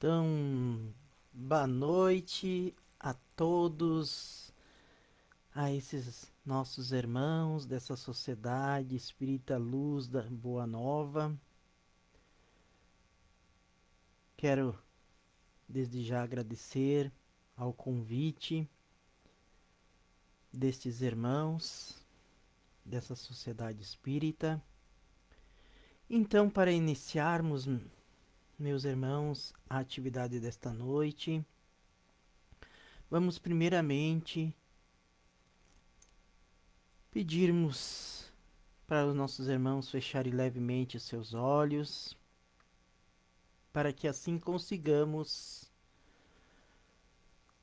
Então, boa noite a todos, a esses nossos irmãos dessa sociedade espírita luz da Boa Nova. Quero desde já agradecer ao convite destes irmãos dessa sociedade espírita. Então, para iniciarmos, meus irmãos, a atividade desta noite, vamos primeiramente pedirmos para os nossos irmãos fecharem levemente os seus olhos, para que assim consigamos,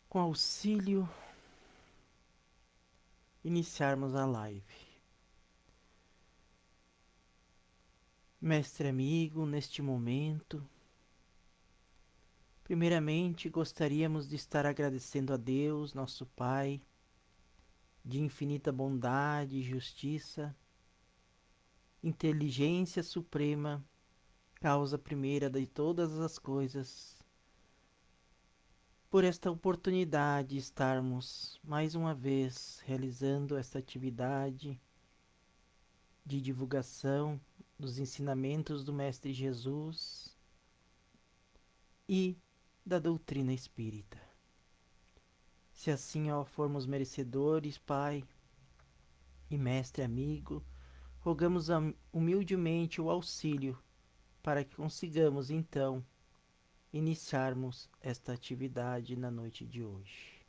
com auxílio, iniciarmos a live. Mestre amigo, neste momento, primeiramente gostaríamos de estar agradecendo a Deus, nosso Pai, de infinita bondade e justiça, inteligência suprema, causa primeira de todas as coisas, por esta oportunidade de estarmos mais uma vez realizando esta atividade de divulgação dos ensinamentos do Mestre Jesus e da doutrina espírita. Se assim ó formos merecedores, Pai e Mestre amigo, rogamos humildemente o auxílio para que consigamos então iniciarmos esta atividade na noite de hoje.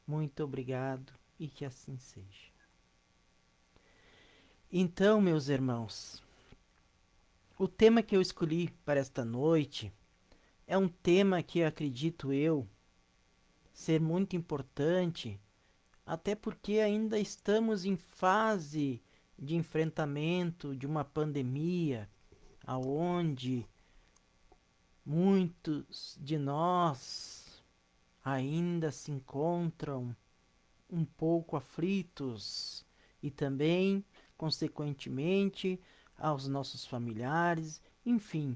Muito obrigado e que assim seja. Então, meus irmãos, o tema que eu escolhi para esta noite é um tema que acredito eu ser muito importante, até porque ainda estamos em fase de enfrentamento de uma pandemia, aonde muitos de nós ainda se encontram um pouco aflitos e também, consequentemente, aos nossos familiares, enfim,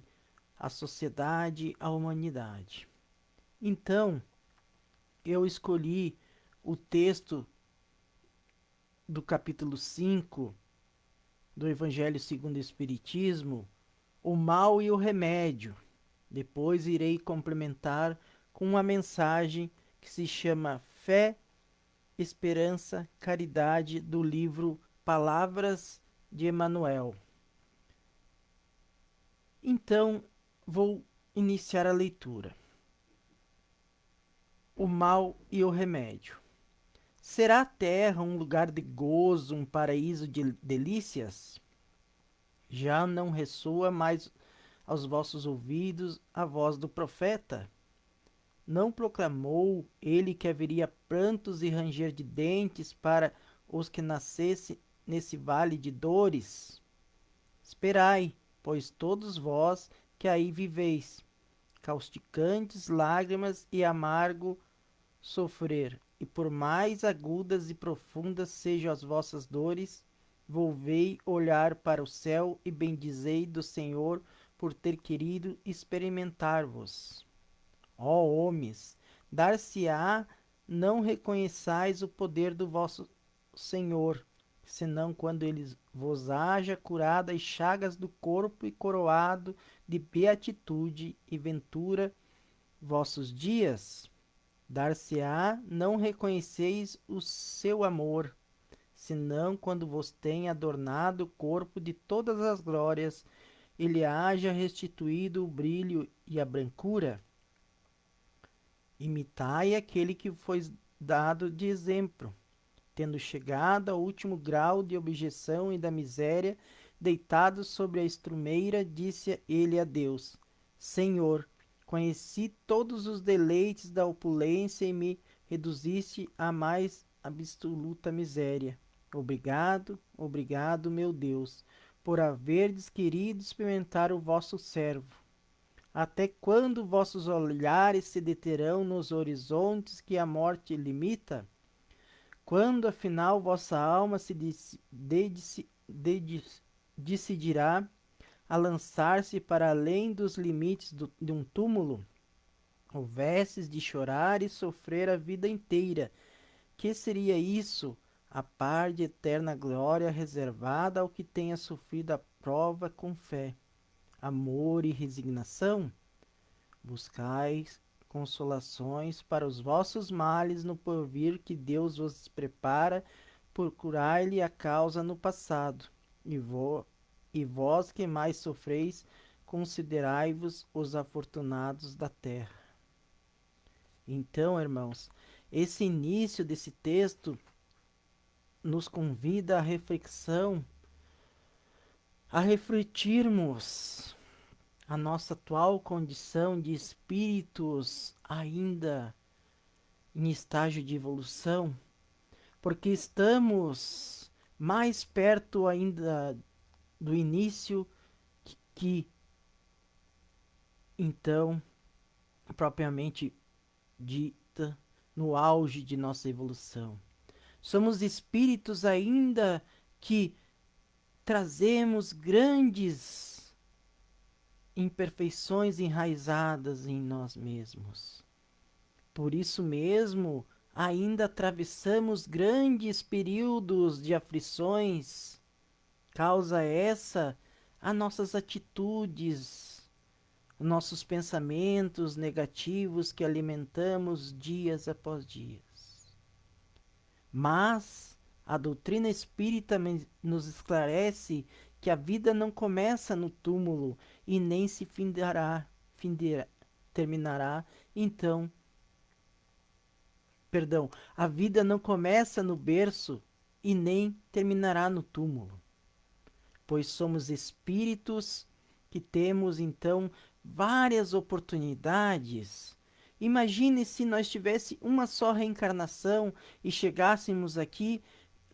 a sociedade, a humanidade. Então, eu escolhi o texto do capítulo 5 do Evangelho segundo o Espiritismo, o mal e o remédio. Depois irei complementar com uma mensagem que se chama Fé, Esperança, Caridade, do livro Palavras de Emmanuel. Então, vou iniciar a leitura. O mal e o remédio. Será a terra um lugar de gozo, um paraíso de delícias? Já não ressoa mais aos vossos ouvidos a voz do profeta? Não proclamou ele que haveria prantos e ranger de dentes para os que nascessem nesse vale de dores? Esperai, pois todos vós que aí viveis, causticantes lágrimas e amargo sofrer, e por mais agudas e profundas sejam as vossas dores, volvei olhar para o céu e bendizei do Senhor por ter querido experimentar-vos. Ó homens, dar-se-á não reconheçais o poder do vosso Senhor, senão quando ele vos haja curado as chagas do corpo e coroado de beatitude e ventura vossos dias? Dar-se-á não reconheceis o seu amor, senão quando vos tenha adornado o corpo de todas as glórias e lhe haja restituído o brilho e a brancura? Imitai aquele que foi dado de exemplo, tendo chegado ao último grau de objeção e da miséria, deitado sobre a estrumeira, disse ele a Deus: Senhor, conheci todos os deleites da opulência e me reduziste à mais absoluta miséria. Obrigado, obrigado, meu Deus, por haverdes querido experimentar o vosso servo. Até quando vossos olhares se deterão nos horizontes que a morte limita? Quando afinal vossa alma se decidirá a lançar-se para além dos limites de um túmulo? houvesses de chorar e sofrer a vida inteira, que seria isso, a par de eterna glória reservada ao que tenha sofrido a prova com fé, amor e resignação? Buscais consolações para os vossos males no porvir que Deus vos prepara, procurai-lhe a causa no passado. E vós que mais sofreis, considerai-vos os afortunados da terra. Então, irmãos, esse início desse texto nos convida à reflexão, a refletirmos a nossa atual condição de espíritos ainda em estágio de evolução, porque estamos mais perto ainda do início que então propriamente dita no auge de nossa evolução. Somos espíritos ainda que trazemos grandes imperfeições enraizadas em nós mesmos. Por isso mesmo, ainda atravessamos grandes períodos de aflições. Causa essa a nossas atitudes, nossos pensamentos negativos que alimentamos dias após dias. Mas a doutrina espírita nos esclarece que a vida não começa no túmulo e nem se terminará então. Perdão, a vida não começa no berço e nem terminará no túmulo, pois somos espíritos que temos então várias oportunidades. Imagine se nós tivéssemos uma só reencarnação e chegássemos aqui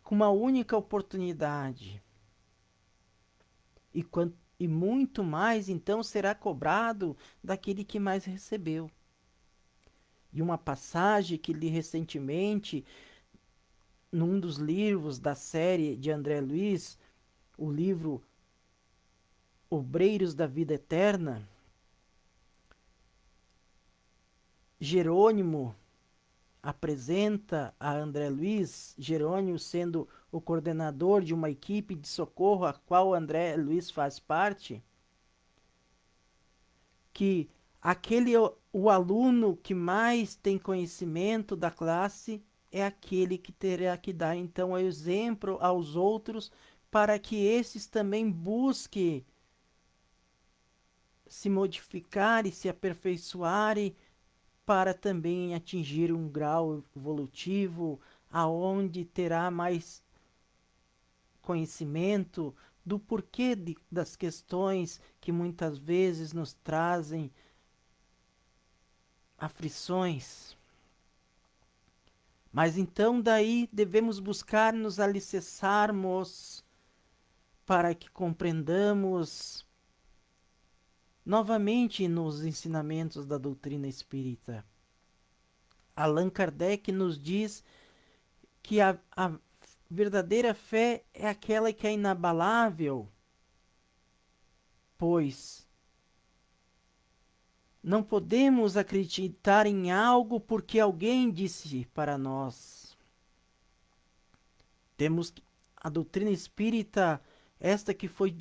com uma única oportunidade. E muito mais então será cobrado daquele que mais recebeu. E uma passagem que li recentemente num dos livros da série de André Luiz, o livro Obreiros da Vida Eterna, Jerônimo apresenta a André Luiz, Jerônimo sendo o coordenador de uma equipe de socorro a qual André Luiz faz parte, que o aluno que mais tem conhecimento da classe é aquele que terá que dar então o exemplo aos outros para que esses também busquem se modificar e se aperfeiçoarem para também atingir um grau evolutivo aonde terá mais conhecimento do porquê das questões que muitas vezes nos trazem aflições. Mas então daí devemos buscar nos alicerçarmos para que compreendamos novamente nos ensinamentos da doutrina espírita. Allan Kardec nos diz que a verdadeira fé é aquela que é inabalável, pois não podemos acreditar em algo porque alguém disse para nós. Temos a doutrina espírita, esta que foi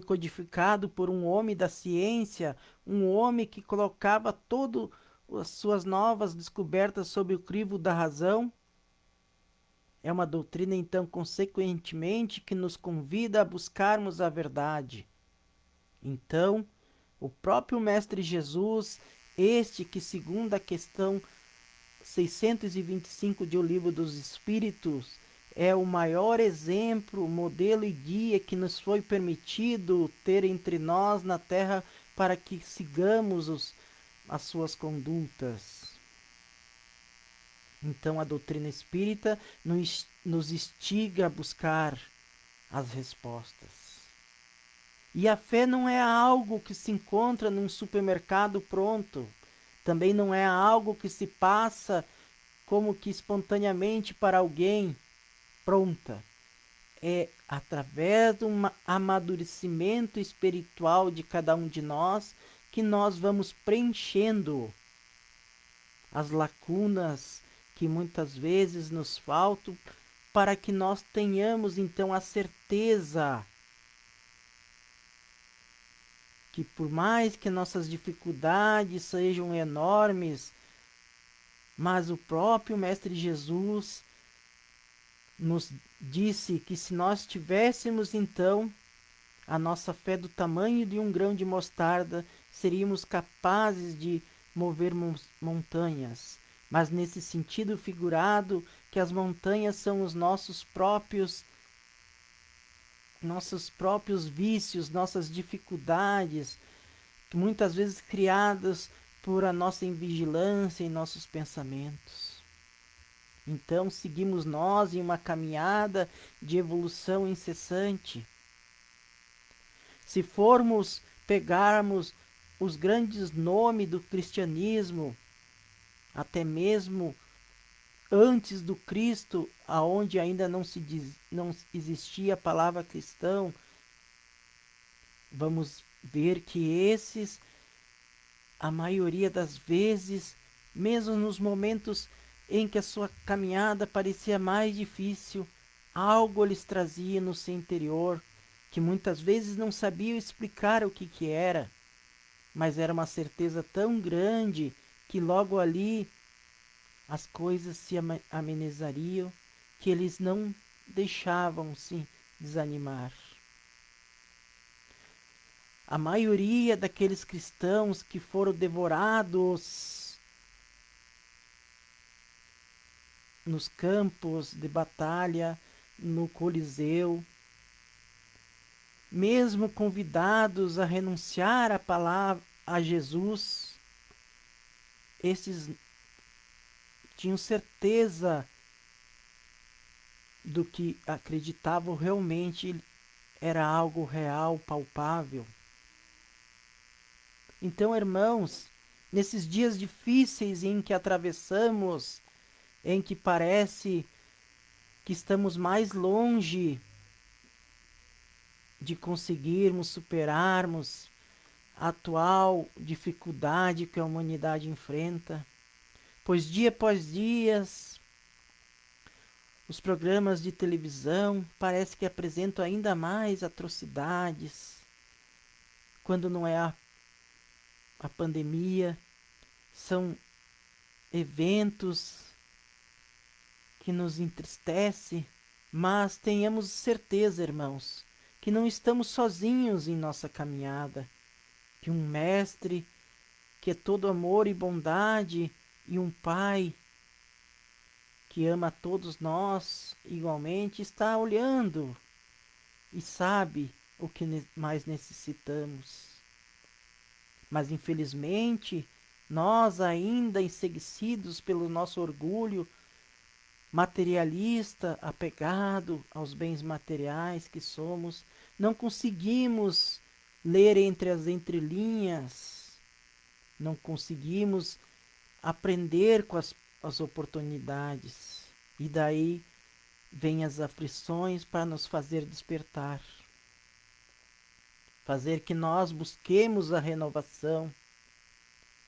codificado por um homem da ciência, um homem que colocava todas as suas novas descobertas sob o crivo da razão. É uma doutrina, então, consequentemente, que nos convida a buscarmos a verdade. Então, o próprio Mestre Jesus, este que, segundo a questão 625 de O Livro dos Espíritos, é o maior exemplo, modelo e guia que nos foi permitido ter entre nós na Terra para que sigamos as suas condutas. Então a doutrina espírita nos instiga a buscar as respostas. E a fé não é algo que se encontra num supermercado pronto. Também não é algo que se passa como que espontaneamente para alguém pronta. É através de um amadurecimento espiritual de cada um de nós que nós vamos preenchendo as lacunas que muitas vezes nos faltam, para que nós tenhamos então a certeza que, por mais que nossas dificuldades sejam enormes, mas o próprio Mestre Jesus nos disse que se nós tivéssemos então a nossa fé do tamanho de um grão de mostarda, seríamos capazes de mover montanhas. Mas nesse sentido figurado, que as montanhas são os nossos próprios vícios, nossas dificuldades, muitas vezes criadas por a nossa invigilância e nossos pensamentos. Então seguimos nós em uma caminhada de evolução incessante. Se formos pegarmos os grandes nomes do cristianismo, até mesmo antes do Cristo, aonde ainda não existia a palavra cristão, vamos ver que esses, a maioria das vezes, mesmo nos momentos em que a sua caminhada parecia mais difícil, algo lhes trazia no seu interior, que muitas vezes não sabiam explicar o que era, mas era uma certeza tão grande que logo ali as coisas se amenizariam, que eles não deixavam se desanimar. A maioria daqueles cristãos que foram devorados nos campos de batalha, no Coliseu, mesmo convidados a renunciar à palavra, a Jesus, esses tinham certeza do que acreditavam realmente era algo real, palpável. Então, irmãos, nesses dias difíceis em que atravessamos, em que parece que estamos mais longe de conseguirmos superarmos a atual dificuldade que a humanidade enfrenta, pois dia após dia os programas de televisão parece que apresentam ainda mais atrocidades, quando não é a pandemia, são eventos que nos entristecem, mas tenhamos certeza, irmãos, que não estamos sozinhos em nossa caminhada, que um mestre que é todo amor e bondade e um pai que ama a todos nós igualmente está olhando e sabe o que mais necessitamos. Mas infelizmente, nós ainda enseguecidos pelo nosso orgulho materialista, apegado aos bens materiais que somos, não conseguimos ler entre as entrelinhas, não conseguimos aprender com as oportunidades. E daí vêm as aflições para nos fazer despertar, fazer que nós busquemos a renovação,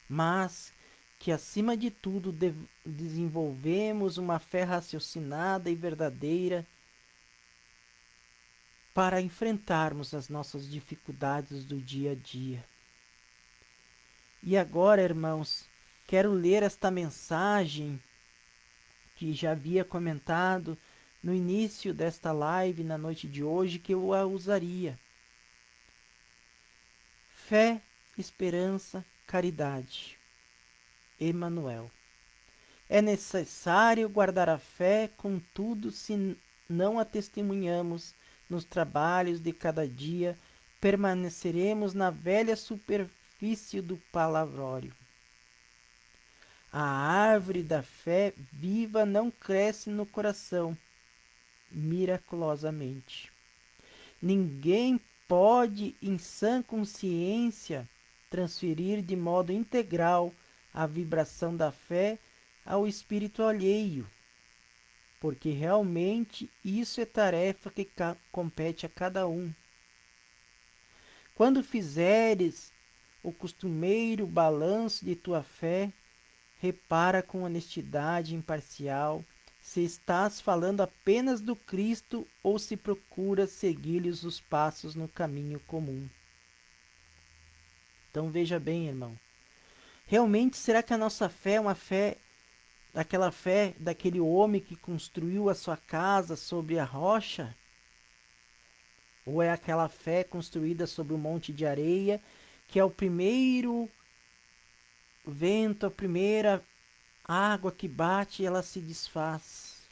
mas que acima de tudo desenvolvemos uma fé raciocinada e verdadeira para enfrentarmos as nossas dificuldades do dia a dia. E agora, irmãos, quero ler esta mensagem que já havia comentado no início desta live, na noite de hoje, que eu a usaria. Fé, esperança, caridade. Emmanuel. É necessário guardar a fé, contudo, se não a testemunhamos nos trabalhos de cada dia, permaneceremos na velha superfície do palavrório. A árvore da fé viva não cresce no coração, miraculosamente. Ninguém pode, em sã consciência, transferir de modo integral a vibração da fé ao espírito alheio, porque realmente isso é tarefa que compete a cada um. Quando fizeres o costumeiro balanço de tua fé, repara com honestidade imparcial se estás falando apenas do Cristo ou se procuras seguir-lhes os passos no caminho comum. Então veja bem, irmão. Realmente, será que a nossa fé é uma fé, daquela fé daquele homem que construiu a sua casa sobre a rocha? Ou é aquela fé construída sobre um monte de areia, que é o primeiro vento, a primeira água que bate e ela se desfaz?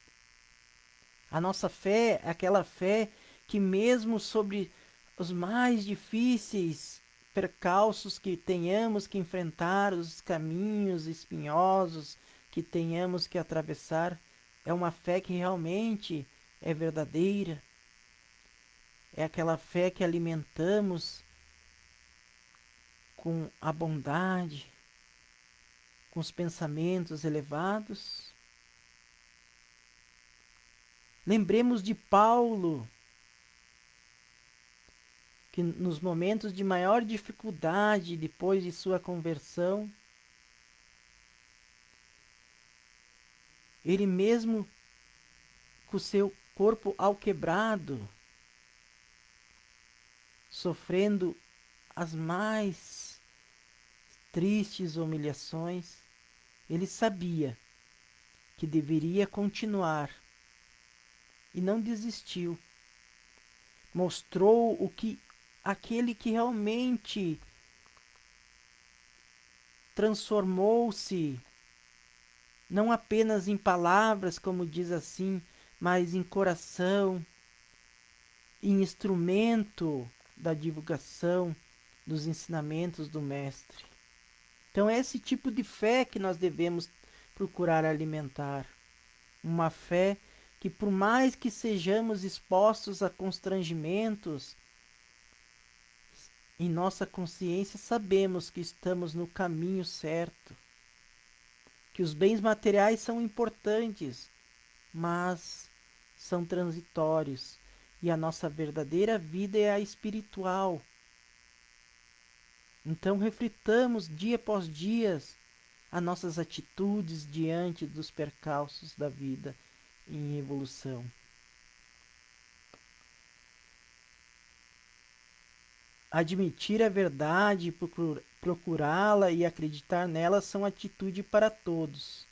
A nossa fé é aquela fé que mesmo sobre os mais difíceis percalços que tenhamos que enfrentar, os caminhos espinhosos que tenhamos que atravessar, é uma fé que realmente é verdadeira. É aquela fé que alimentamos com a bondade, com os pensamentos elevados. Lembremos de Paulo, que nos momentos de maior dificuldade depois de sua conversão, ele mesmo com seu corpo alquebrado, sofrendo as mais tristes humilhações, ele sabia que deveria continuar e não desistiu. Mostrou o que aquele que realmente transformou-se não apenas em palavras, como diz assim, mas em coração, em instrumento da divulgação dos ensinamentos do Mestre. Então é esse tipo de fé que nós devemos procurar alimentar. Uma fé que, por mais que sejamos expostos a constrangimentos, em nossa consciência sabemos que estamos no caminho certo, que os bens materiais são importantes, mas são transitórios, e a nossa verdadeira vida é a espiritual. Então reflitamos dia após dia as nossas atitudes diante dos percalços da vida em evolução. Admitir a verdade, procurá-la e acreditar nela são atitude para todos.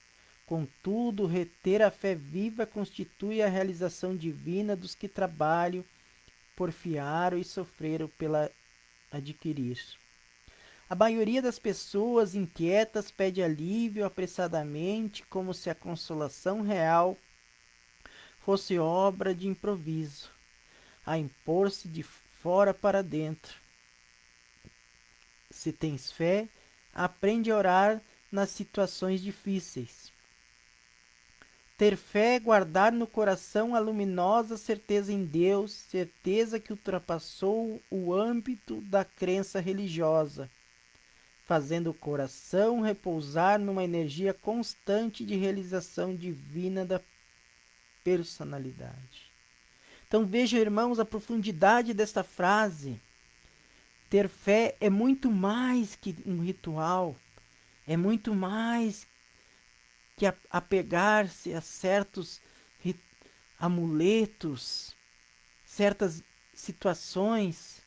Contudo, reter a fé viva constitui a realização divina dos que trabalham, porfiaram e sofreram pela adquirir. A maioria das pessoas inquietas pede alívio apressadamente, como se a consolação real fosse obra de improviso, a impor-se de fora para dentro. Se tens fé, aprende a orar nas situações difíceis. Ter fé é guardar no coração a luminosa certeza em Deus, certeza que ultrapassou o âmbito da crença religiosa, fazendo o coração repousar numa energia constante de realização divina da personalidade. Então vejam, irmãos, a profundidade desta frase. Ter fé é muito mais que um ritual, é muito mais que apegar-se a certos amuletos, certas situações.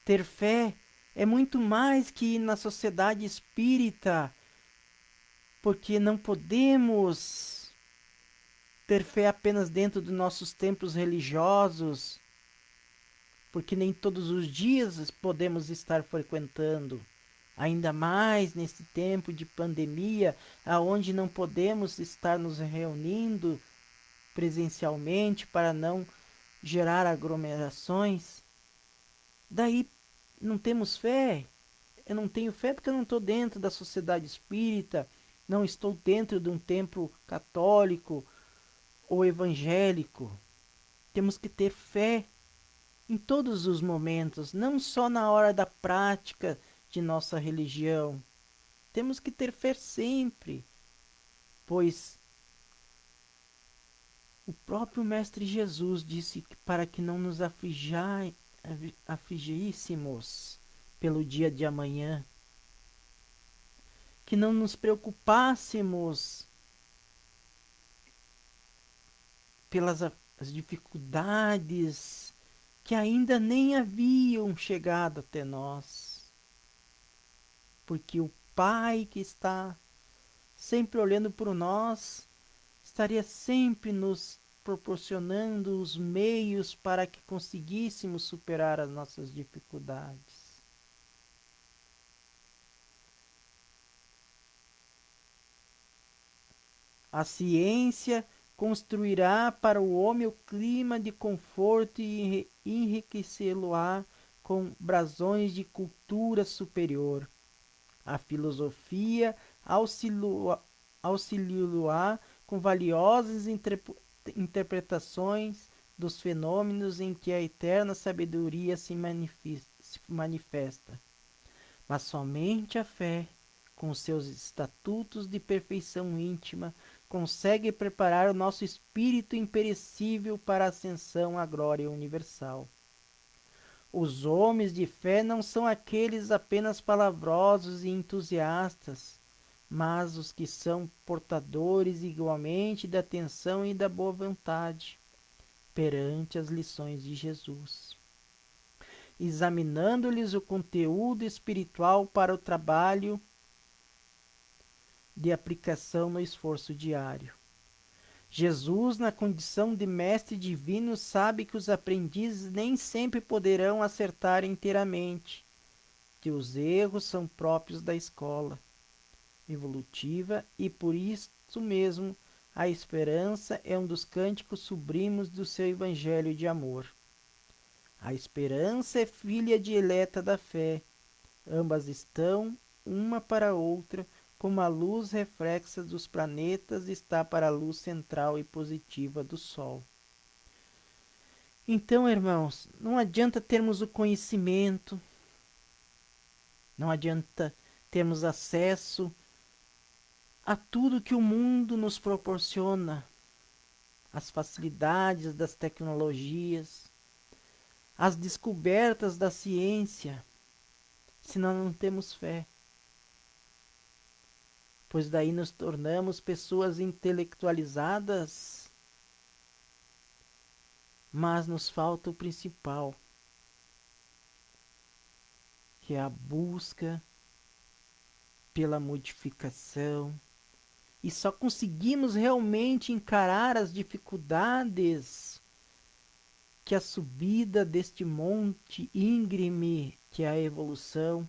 Ter fé é muito mais que ir na sociedade espírita, porque não podemos ter fé apenas dentro dos nossos templos religiosos, porque nem todos os dias podemos estar frequentando. Ainda mais nesse tempo de pandemia, aonde não podemos estar nos reunindo presencialmente para não gerar aglomerações. Daí não temos fé. Eu não tenho fé porque eu não estou dentro da sociedade espírita, não estou dentro de um templo católico ou evangélico. Temos que ter fé em todos os momentos, não só na hora da prática de nossa religião. Temos que ter fé sempre, pois o próprio Mestre Jesus disse que para que não nos afligíssemos, pelo dia de amanhã, que não nos preocupássemos pelas as dificuldades que ainda nem haviam chegado até nós, porque o Pai que está sempre olhando por nós estaria sempre nos proporcionando os meios para que conseguíssemos superar as nossas dificuldades. A ciência construirá para o homem o clima de conforto e enriquecê-lo-á com brasões de cultura superior. A filosofia auxiliá-lo-á com valiosas interpretações dos fenômenos em que a eterna sabedoria se manifesta. Mas somente a fé, com seus estatutos de perfeição íntima, consegue preparar o nosso espírito imperecível para a ascensão à glória universal. Os homens de fé não são aqueles apenas palavrosos e entusiastas, mas os que são portadores igualmente da atenção e da boa vontade perante as lições de Jesus, examinando-lhes o conteúdo espiritual para o trabalho de aplicação no esforço diário. Jesus, na condição de mestre divino, sabe que os aprendizes nem sempre poderão acertar inteiramente, que os erros são próprios da escola evolutiva e por isso mesmo a esperança é um dos cânticos sublimes do seu evangelho de amor. A esperança é filha dileta da fé. Ambas estão uma para a outra, como a luz reflexa dos planetas está para a luz central e positiva do Sol. Então, irmãos, não adianta termos o conhecimento, não adianta termos acesso a tudo que o mundo nos proporciona, as facilidades das tecnologias, as descobertas da ciência, se nós não temos fé. Pois daí nos tornamos pessoas intelectualizadas, mas nos falta o principal, que é a busca pela modificação. E só conseguimos realmente encarar as dificuldades que a subida deste monte íngreme, que é a evolução,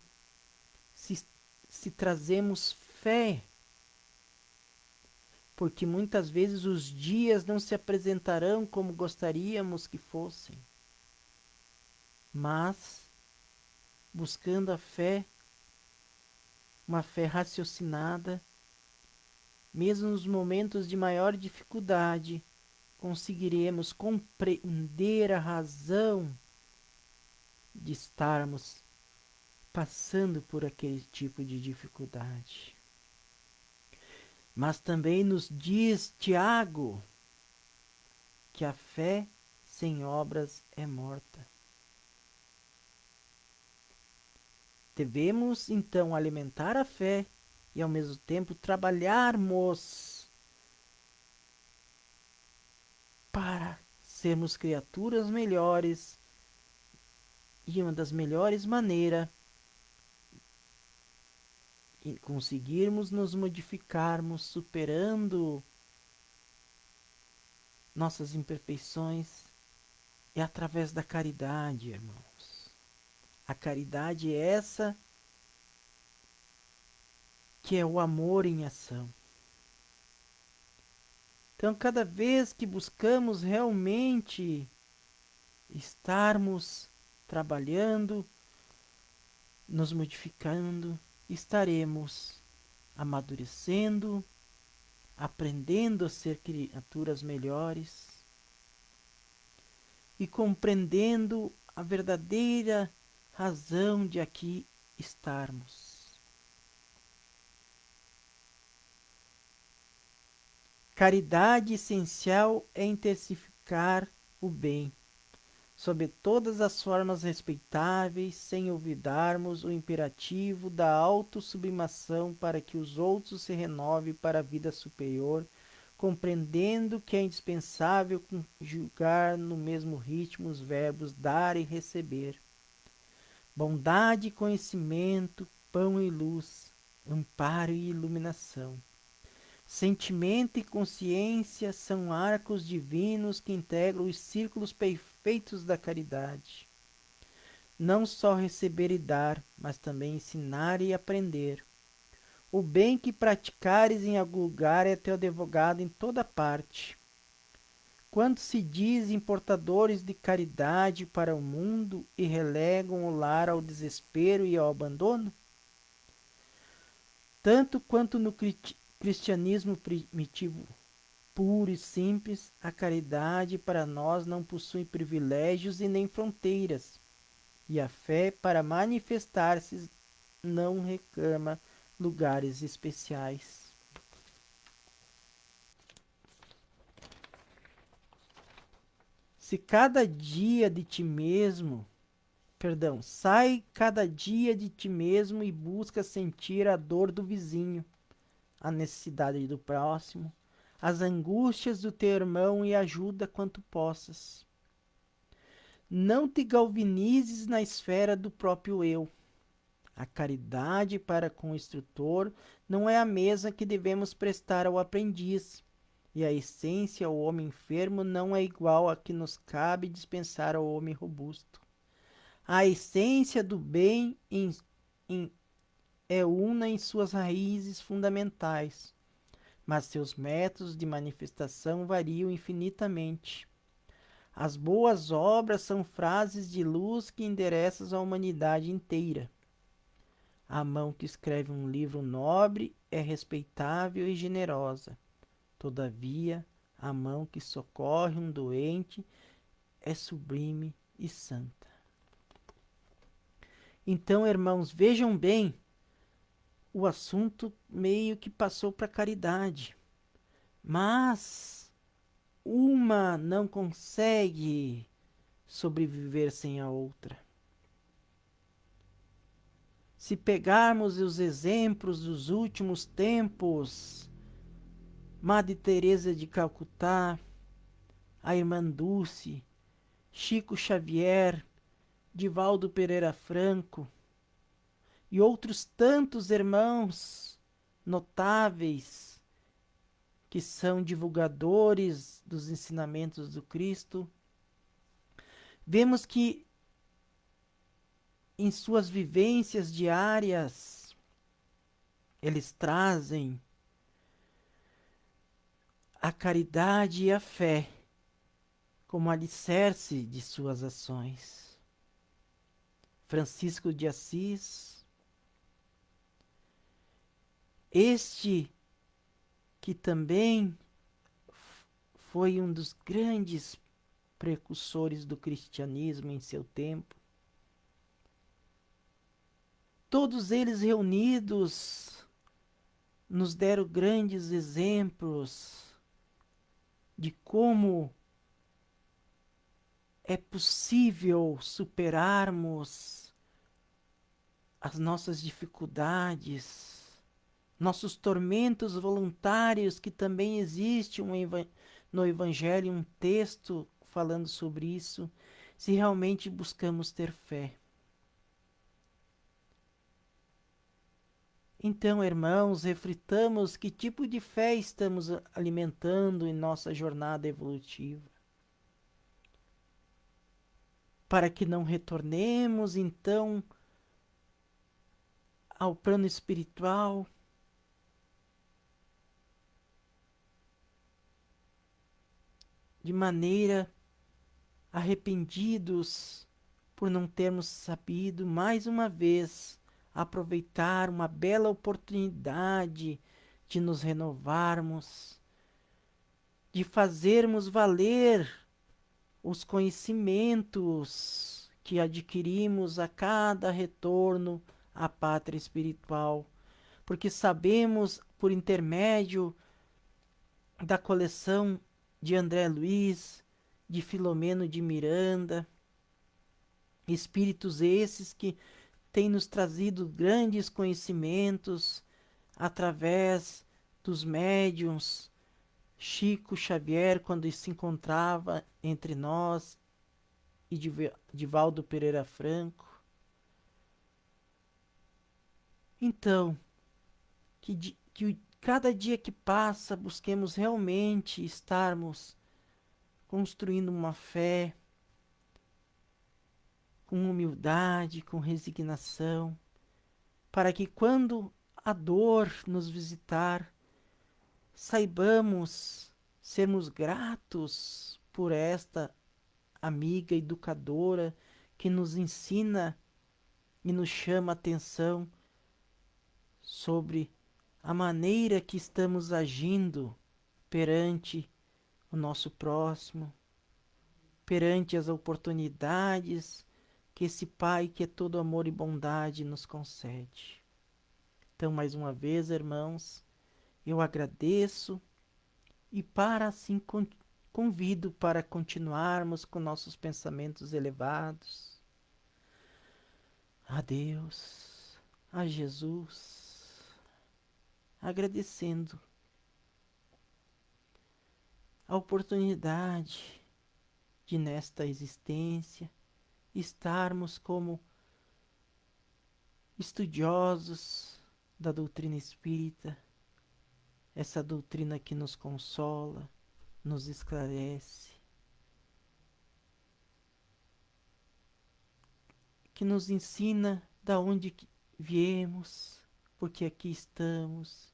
se trazemos fé. Porque muitas vezes os dias não se apresentarão como gostaríamos que fossem. Mas, buscando a fé, uma fé raciocinada, mesmo nos momentos de maior dificuldade, conseguiremos compreender a razão de estarmos passando por aquele tipo de dificuldade. Mas também nos diz Tiago que a fé sem obras é morta. Devemos então alimentar a fé e ao mesmo tempo trabalharmos para sermos criaturas melhores, e uma das melhores maneiras e conseguirmos nos modificarmos superando nossas imperfeições é através da caridade, irmãos. A caridade é essa que é o amor em ação. Então, cada vez que buscamos realmente estarmos trabalhando, nos modificando, estaremos amadurecendo, aprendendo a ser criaturas melhores e compreendendo a verdadeira razão de aqui estarmos. Caridade essencial é intensificar o bem. sob todas as formas respeitáveis, sem olvidarmos o imperativo da autossublimação para que os outros se renovem para a vida superior, compreendendo que é indispensável conjugar no mesmo ritmo os verbos dar e receber. Bondade e conhecimento, pão e luz, amparo e iluminação. Sentimento e consciência são arcos divinos que integram os círculos perfeitos da caridade. Não só receber e dar, mas também ensinar e aprender. O bem que praticares em algum lugar é teu advogado em toda parte. Quando se dizem portadores de caridade para o mundo e relegam o lar ao desespero e ao abandono, tanto quanto no cristianismo primitivo puro e simples, a caridade para nós não possui privilégios e nem fronteiras, e a fé, para manifestar-se, não reclama lugares especiais. Se cada dia de ti mesmo, sai cada dia de ti mesmo e busca sentir a dor do vizinho, a necessidade do próximo, as angústias do teu irmão e ajuda quanto possas. Não te galvanizes na esfera do próprio eu. A caridade para com o instrutor não é a mesma que devemos prestar ao aprendiz, e a essência ao homem enfermo não é igual a que nos cabe dispensar ao homem robusto. A essência do bem é una em suas raízes fundamentais, mas seus métodos de manifestação variam infinitamente. As boas obras são frases de luz que endereçam a humanidade inteira. A mão que escreve um livro nobre é respeitável e generosa. Todavia, a mão que socorre um doente é sublime e santa. Então, irmãos, vejam bem, o assunto meio que passou para a caridade. Mas uma não consegue sobreviver sem a outra. Se pegarmos os exemplos dos últimos tempos, Madre Teresa de Calcutá, a irmã Dulce, Chico Xavier, Divaldo Pereira Franco e outros tantos irmãos notáveis que são divulgadores dos ensinamentos do Cristo, vemos que em suas vivências diárias eles trazem a caridade e a fé como alicerce de suas ações. Francisco de Assis, este que também foi um dos grandes precursores do cristianismo em seu tempo. Todos eles reunidos nos deram grandes exemplos de como é possível superarmos as nossas dificuldades, nossos tormentos voluntários, que também existe no Evangelho um texto falando sobre isso, se realmente buscamos ter fé. Então, irmãos, reflitamos que tipo de fé estamos alimentando em nossa jornada evolutiva, para que não retornemos, então, ao plano espiritual, de maneira arrependidos por não termos sabido, mais uma vez, aproveitar uma bela oportunidade de nos renovarmos, de fazermos valer os conhecimentos que adquirimos a cada retorno à pátria espiritual, porque sabemos, por intermédio da coleção de André Luiz, de Filomeno de Miranda, Espíritos esses que têm nos trazido grandes conhecimentos através dos médiuns. Chico Xavier, quando se encontrava entre nós, e Divaldo Pereira Franco. Então, que cada dia que passa busquemos realmente estarmos construindo uma fé com humildade, com resignação, para que quando a dor nos visitar, saibamos sermos gratos por esta amiga educadora que nos ensina e nos chama a atenção sobre a maneira que estamos agindo perante o nosso próximo, perante as oportunidades que esse Pai, que é todo amor e bondade, nos concede. Então, mais uma vez, irmãos, eu agradeço e para assim convido para continuarmos com nossos pensamentos elevados a Deus, a Jesus, agradecendo a oportunidade de nesta existência estarmos como estudiosos da doutrina espírita, essa doutrina que nos consola, nos esclarece, que nos ensina da onde viemos, porque aqui estamos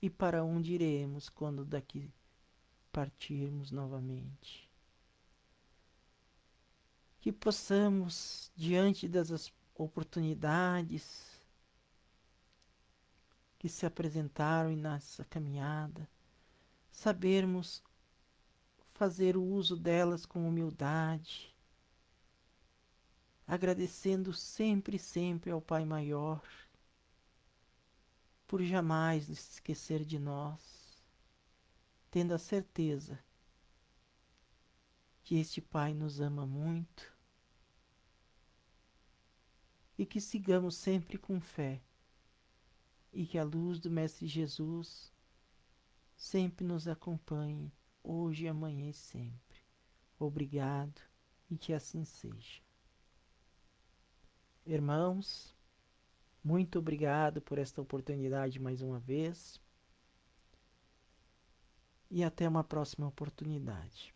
e para onde iremos quando daqui partirmos novamente. Que possamos, diante das oportunidades que se apresentaram em nossa caminhada, sabermos fazer o uso delas com humildade, agradecendo sempre, sempre ao Pai Maior, por jamais se esquecer de nós, tendo a certeza que este Pai nos ama muito e que sigamos sempre com fé e que a luz do Mestre Jesus sempre nos acompanhe, hoje, amanhã e sempre. Obrigado e que assim seja. Irmãos, muito obrigado por esta oportunidade mais uma vez e até uma próxima oportunidade.